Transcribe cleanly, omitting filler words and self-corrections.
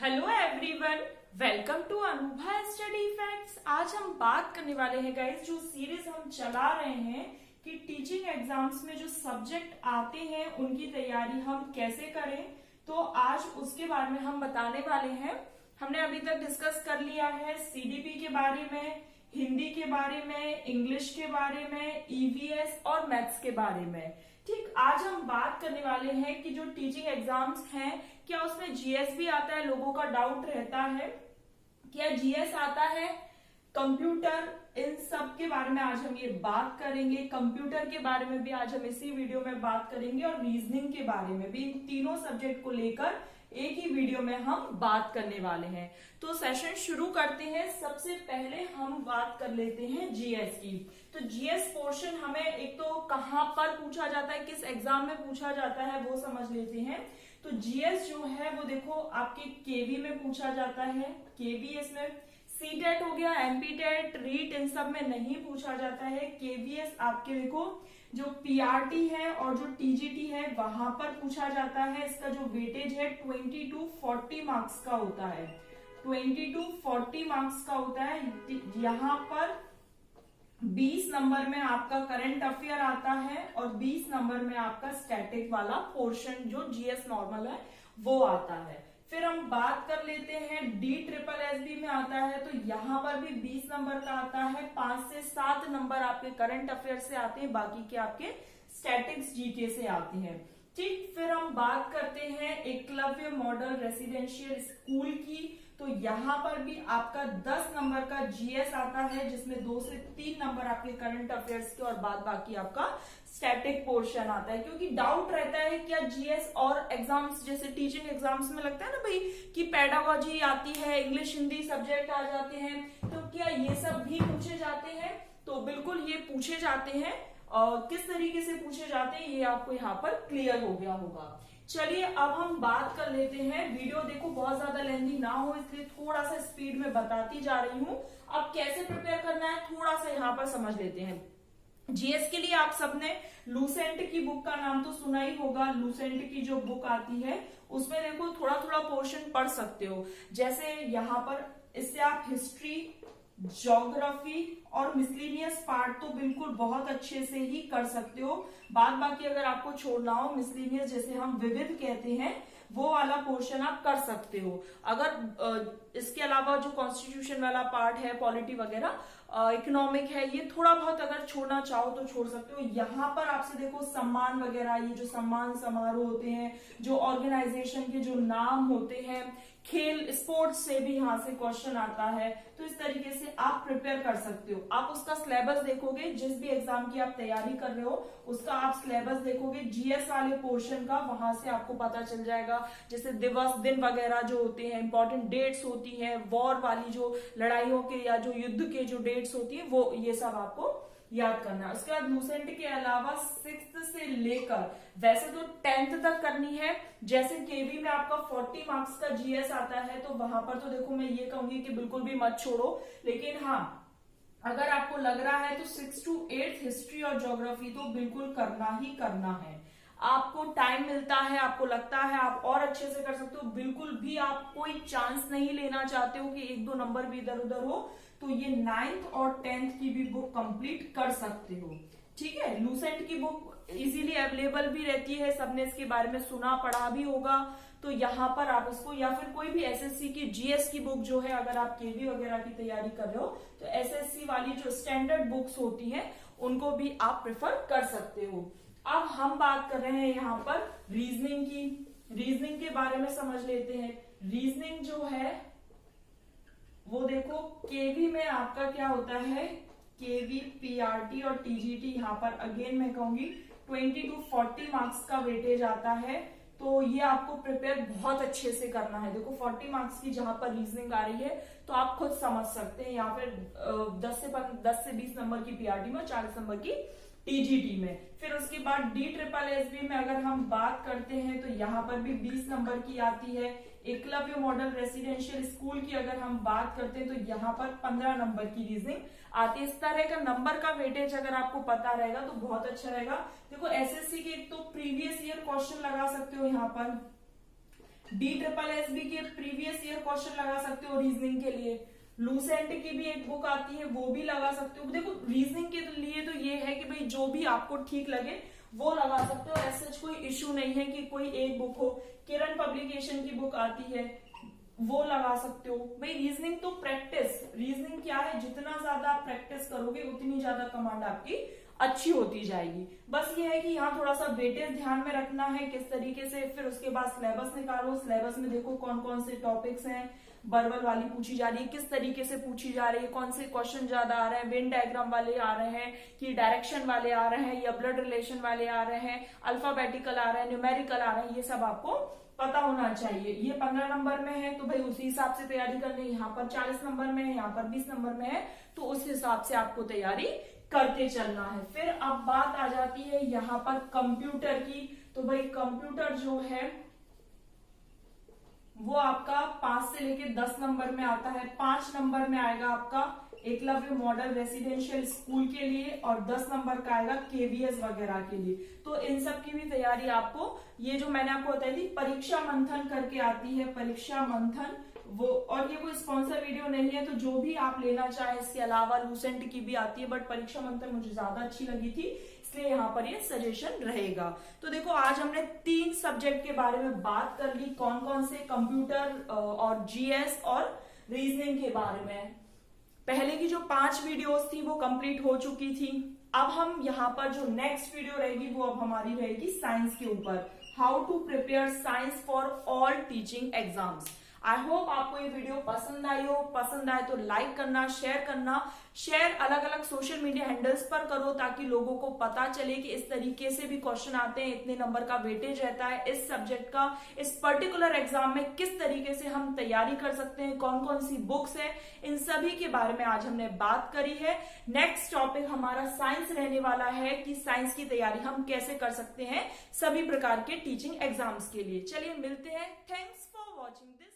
Hello everyone, welcome to Anubha study facts. आज हम बात करने वाले हैं गाइस, जो सीरीज हम चला रहे हैं कि टीचिंग एग्जाम्स में जो सब्जेक्ट आते हैं उनकी तैयारी हम कैसे करें। तो आज उसके बारे में हम बताने वाले हैं। हमने अभी तक डिस्कस कर लिया है सीडीपी के बारे में, हिंदी के बारे में, इंग्लिश के बारे में, ईवीएस और मैथ्स के बारे में। ठीक, आज हम बात करने वाले हैं कि जो टीचिंग एग्जाम्स हैं, क्या उसमें जीएस भी आता है। लोगों का डाउट रहता है क्या जीएस आता है, कंप्यूटर, इन सब के बारे में आज हम ये बात करेंगे। कंप्यूटर के बारे में भी आज हम इसी वीडियो में बात करेंगे और रीजनिंग के बारे में भी। इन तीनों सब्जेक्ट को लेकर एक ही वीडियो में हम बात करने वाले हैं। तो सेशन शुरू करते हैं। सबसे पहले हम बात कर लेते हैं जीएस की। तो जीएस पोर्शन हमें एक तो कहां पर पूछा जाता है, किस एग्जाम में पूछा जाता है, वो समझ लेते हैं। तो जीएस जो है वो देखो आपके केवी में पूछा जाता है। केवी इसमें सीटेट हो गया, एमपीटेट, रीट, इन सब में नहीं पूछा जाता है। केवीएस आपके देखो जो पीआरटी है और जो टीजीटी है वहां पर पूछा जाता है। इसका जो वेटेज है 20 to 40 मार्क्स का होता है। 20 to 40 मार्क्स का होता है। यहाँ पर 20 नंबर में आपका करंट अफेयर आता है और 20 नंबर में आपका स्टैटिक वाला पोर्शन जो जीएस नॉर्मल है वो आता है। फिर हम बात कर लेते हैं DSSS में आता है। तो यहाँ पर भी 20 नंबर का आता है। 5 से 7 नंबर आपके करंट अफेयर से आते हैं, बाकी के आपके स्टैटिक्स जीके से आते हैं। ठीक, फिर हम बात करते हैं एकलव्य मॉडल रेसिडेंशियल स्कूल की। तो यहाँ पर भी आपका 10 नंबर का जीएस आता है, जिसमें 2 से 3 नंबर आपके करंट अफेयर्स के और बाद बाकी आपका स्टैटिक पोर्शन आता है। क्योंकि डाउट रहता है क्या जीएस और एग्जाम्स जैसे टीचिंग एग्जाम्स में लगता है ना भाई कि पेडागोजी आती है, इंग्लिश हिंदी सब्जेक्ट आ जाते हैं, तो क्या ये सब भी पूछे जाते हैं? तो बिल्कुल ये पूछे जाते हैं। और किस तरीके से पूछे जाते हैं ये आपको यहाँ पर क्लियर हो गया होगा। चलिए अब हम बात कर लेते हैं। वीडियो देखो बहुत ज्यादा लेंथी ना हो, इसलिए थोड़ा सा स्पीड में बताती जा रही हूँ। अब कैसे प्रिपेयर करना है थोड़ा सा यहाँ पर समझ लेते हैं। जीएस के लिए आप सबने लूसेंट की बुक का नाम तो सुना ही होगा। लूसेंट की जो बुक आती है उसमें देखो थोड़ा थोड़ा पोर्शन पढ़ सकते हो। जैसे यहाँ पर इससे आप हिस्ट्री, ज्योग्राफी और मिसलिनियस पार्ट तो बिल्कुल बहुत अच्छे से ही कर सकते हो। बाद बाकी अगर आपको छोड़ना हो, मिसलिनियस जैसे हम विविध कहते हैं, वो वाला पोर्शन आप कर सकते हो। अगर इसके अलावा जो कॉन्स्टिट्यूशन वाला पार्ट है, पॉलिटी वगैरह, इकोनॉमिक है, ये थोड़ा बहुत अगर छोड़ना चाहो तो छोड़ सकते हो। यहाँ पर आपसे देखो सम्मान वगैरह, ये जो सम्मान समारोह होते हैं, जो ऑर्गेनाइजेशन के जो नाम होते हैं, खेल स्पोर्ट्स से भी यहाँ से क्वेश्चन आता है। तो इस तरीके से आप प्रिपेयर कर सकते हो। आप उसका सिलेबस देखोगे, जिस भी एग्जाम की आप तैयारी कर रहे हो उसका आप सिलेबस देखोगे, जीएस वाले पोर्शन का, वहां से आपको पता चल जाएगा। जैसे दिवस दिन वगैरह जो होते हैं, इंपॉर्टेंट डेट्स होती हैं, वॉर वाली जो लड़ाइयों के या जो युद्ध के जो डेट्स होती है, वो ये सब आपको याद करना है। उसके बाद लूसेंट के अलावा 6th से लेकर वैसे तो 10th तक करनी है। जैसे केवी में आपका 40 मार्क्स का जीएस आता है, तो वहां पर तो देखो मैं ये कहूंगी कि बिल्कुल भी मत छोड़ो। लेकिन हाँ, अगर आपको लग रहा है तो 6 to 8 हिस्ट्री और ज्योग्राफी तो बिल्कुल करना ही करना है। आपको टाइम मिलता है, आपको लगता है आप और अच्छे से कर सकते हो, बिल्कुल भी आप कोई चांस नहीं लेना चाहते हो कि 1-2 नंबर भी इधर उधर हो, तो ये 9th और 10th की भी बुक कंप्लीट कर सकते हो। ठीक है, लूसेंट की बुक इजीली अवेलेबल भी रहती है, सबने इसके बारे में सुना पढ़ा भी होगा। तो यहाँ पर आप इसको, या फिर कोई भी एसएससी की जीएस की बुक जो है, अगर आप केवी वगैरह की तैयारी कर रहे हो तो एसएससी वाली जो स्टैंडर्ड बुक्स होती हैं उनको भी आप प्रेफर कर सकते हो। अब हम बात कर रहे हैं यहाँ पर रीजनिंग की। रीजनिंग के बारे में समझ लेते हैं। रीजनिंग जो है वो देखो केवी में आपका क्या होता है, केवी, पीआरटी और टीजीटी, यहाँ पर अगेन मैं कहूंगी 20 to 40 मार्क्स का वेटेज आता है। तो ये आपको प्रिपेयर बहुत अच्छे से करना है। देखो 40 मार्क्स की जहां पर रीजनिंग आ रही है तो आप खुद समझ सकते हैं। यहाँ पर 10 से 20 नंबर की पीआरटी में, 40 नंबर की टीजीटी में। फिर उसके बाद DSSS में अगर हम बात करते हैं तो यहाँ पर भी 20 नंबर की आती है। एकलव्य मॉडल रेसिडेंशियल स्कूल की अगर हम बात करते हैं तो यहाँ पर 15 नंबर की रीजनिंग आती है। इस तरह का नंबर का वेटेज अगर आपको पता रहेगा तो बहुत अच्छा रहेगा। देखो एसएससी के एक तो प्रीवियस ईयर क्वेश्चन लगा सकते हो यहाँ पर, DSSB के प्रीवियस ईयर क्वेश्चन लगा सकते हो रीजनिंग के लिए। लूसेंट की भी एक बुक आती है, वो भी लगा सकते हो। देखो रीजनिंग के लिए तो ये है कि भाई जो भी आपको ठीक लगे वो लगा सकते हो, ऐसा कोई इश्यू नहीं है कि कोई एक बुक हो। किरण पब्लिकेशन की बुक आती है, वो लगा सकते हो। भाई रीजनिंग तो प्रैक्टिस, रीजनिंग क्या है, जितना ज्यादा आप प्रैक्टिस करोगे उतनी ज्यादा कमांड आपकी अच्छी होती जाएगी। बस ये है कि यहाँ थोड़ा सा वेटेज ध्यान में रखना है किस तरीके से। फिर उसके बाद सिलेबस निकालो, सिलेबस में देखो कौन कौन से टॉपिक्स हैं। बर्बल वाली पूछी जा रही है, किस तरीके से पूछी जा रही है, कौन से क्वेश्चन ज्यादा आ रहे हैं, वेन डायग्राम वाले आ रहे हैं कि डायरेक्शन वाले आ रहे हैं या ब्लड रिलेशन वाले आ रहे हैं, अल्फाबेटिकल आ रहे हैं, न्यूमेरिकल आ रहे हैं, ये सब आपको पता होना चाहिए। ये 15 नंबर में है तो भाई उसी हिसाब से तैयारी करनी है। यहाँ पर 40 नंबर में है, यहाँ पर 20 नंबर में है, तो उस हिसाब से आपको तैयारी करते चलना है। फिर अब बात आ जाती है यहाँ पर कंप्यूटर की। तो भाई कंप्यूटर जो है वो आपका 5 से लेके 10 नंबर में आता है। 5 नंबर में आएगा आपका एकलव्य मॉडल रेसिडेंशियल स्कूल के लिए और 10 नंबर का आएगा केवीएस वगैरह के लिए। तो इन सब की भी तैयारी आपको, ये जो मैंने आपको बताई थी परीक्षा मंथन करके आती है, परीक्षा मंथन वो, और ये कोई स्पॉन्सर वीडियो नहीं है, तो जो भी आप लेना चाहे। इसके अलावा लूसेंट की भी आती है, बट परीक्षा मंथन मुझे ज्यादा अच्छी लगी थी, इसलिए यहाँ पर ये सजेशन रहेगा। तो देखो आज हमने 3 सब्जेक्ट के बारे में बात कर ली, कौन कौन से, कंप्यूटर और जीएस और रीजनिंग के बारे में। पहले की जो 5 वीडियोस थी वो कंप्लीट हो चुकी थी। अब हम यहाँ पर जो नेक्स्ट वीडियो रहेगी वो अब हमारी रहेगी साइंस के ऊपर, how to prepare science for all teaching exams. I hope आपको ये वीडियो पसंद आई हो। पसंद आए तो लाइक करना, शेयर करना, शेयर अलग अलग सोशल मीडिया हैंडल्स पर करो ताकि लोगों को पता चले कि इस तरीके से भी क्वेश्चन आते हैं, इतने नंबर का वेटेज रहता है इस सब्जेक्ट का, इस पर्टिकुलर एग्जाम में किस तरीके से हम तैयारी कर सकते हैं, कौन कौन सी बुक्स है, इन सभी के बारे में आज हमने बात करी है। नेक्स्ट टॉपिक हमारा साइंस रहने वाला है कि साइंस की तैयारी हम कैसे कर सकते हैं सभी प्रकार के टीचिंग एग्जाम्स के लिए। चलिए मिलते हैं। Thanks for watching this.